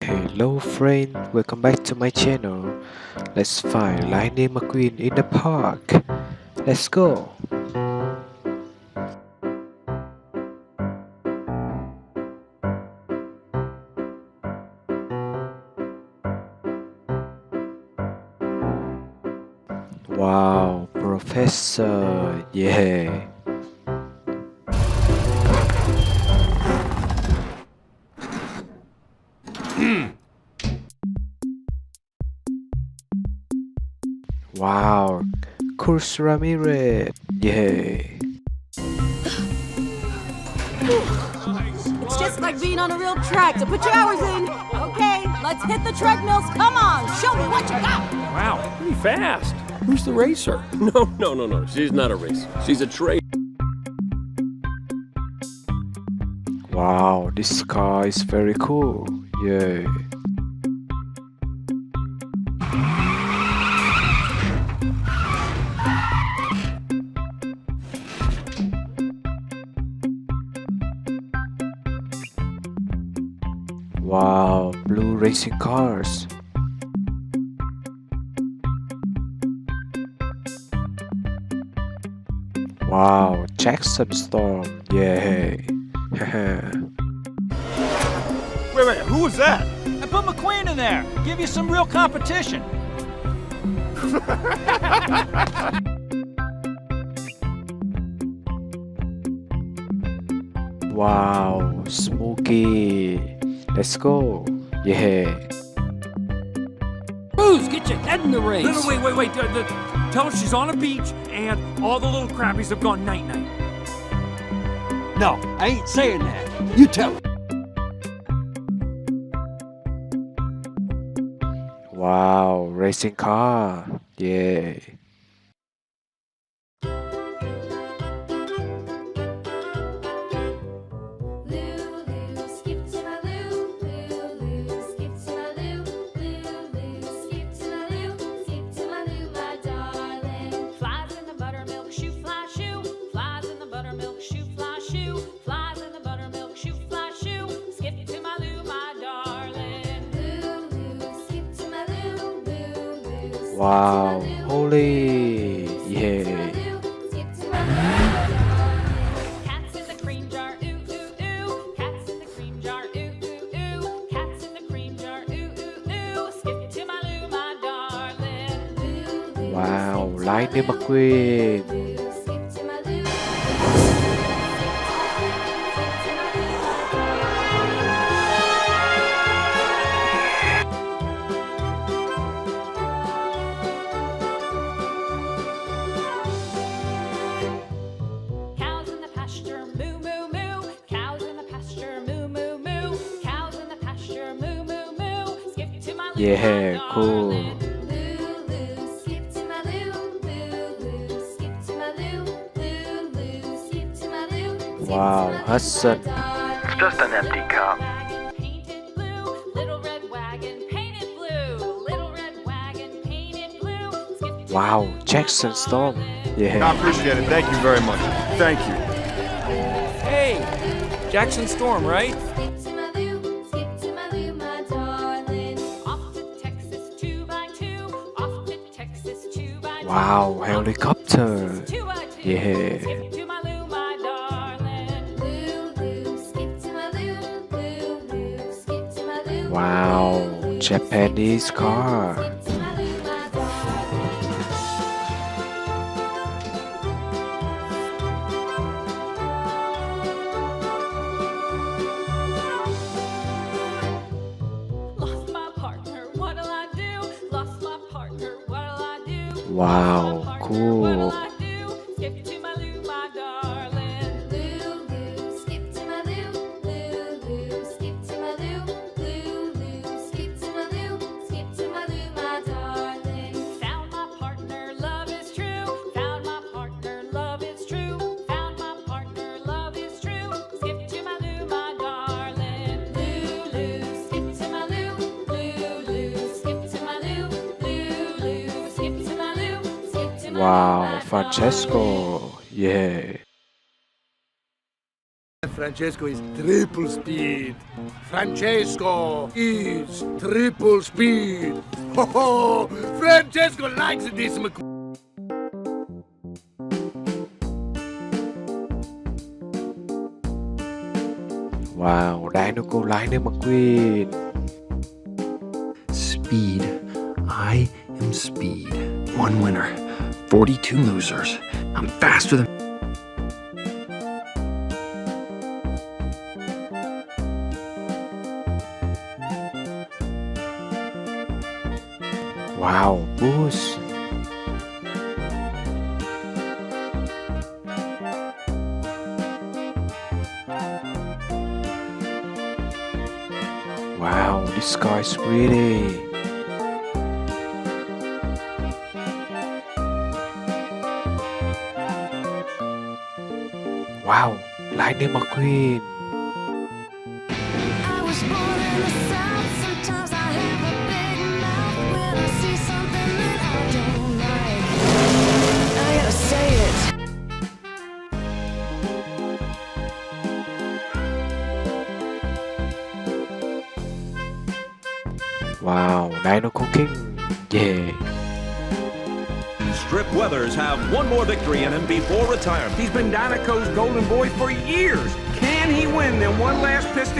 Hello friend, welcome back to my channel. Let's find Lynda Mcqueen in the park. Let's go. Wow, Professor, yeah. Wow, Course Ramirez, yeah. It's just like being on a real track, so put your hours in. Okay, let's hit the treadmills. Come on, show me what you got. Wow, pretty fast. Who's the racer? No. She's not a racer. She's a trader. Wow, this car is very cool, yeah. Wow, blue racing cars. Wow, Jackson Storm, yeah. Wait, who was that? I put Mcqueen in there. Give you some real competition. Wow, Smokey. Let's go, yeah. Booze, get your head in the race. No, wait. Tell her she's on a beach and all the little crappies have gone night-night. No, I ain't saying that. You tell her. Wow, racing car, yeah. Wow, Holley, yeah. Cats in the cream jar, ooh, ooh, ooh. Cats in the cream jar, ooh, ooh, ooh. Cats in the cream jar, ooh, ooh, ooh. Skip to my loo, my darling. Wow, Lynda Mcqueen. Yeah, cool. Wow, Hudson. It's just an empty cup. Wow, Jackson Storm. Yeah. I appreciate it. Thank you very much. Thank you. Hey, Jackson Storm, right? Wow, helicopter. Yeah. Wow, Japanese car. Wow, cool. Wow, Francesco, yeah. Francesco is triple speed. Francesco is triple speed. Ho ho! Francesco likes this Mcqueen. Wow, Dino go Lightning McQueen. Speed. I am speed. One winner, 42 losers. I'm faster than... Wow, boost. Wow, this guy's pretty. Wow, Lightning McQueen. I was born in the South. Sometimes I have a big mouth when I see something that I don't like. I gotta say it. Wow, Dino King. Yeah. Strip Weathers have one more victory in him before retirement. He's been Dinoco's golden boy for years. Can he win them one last Piston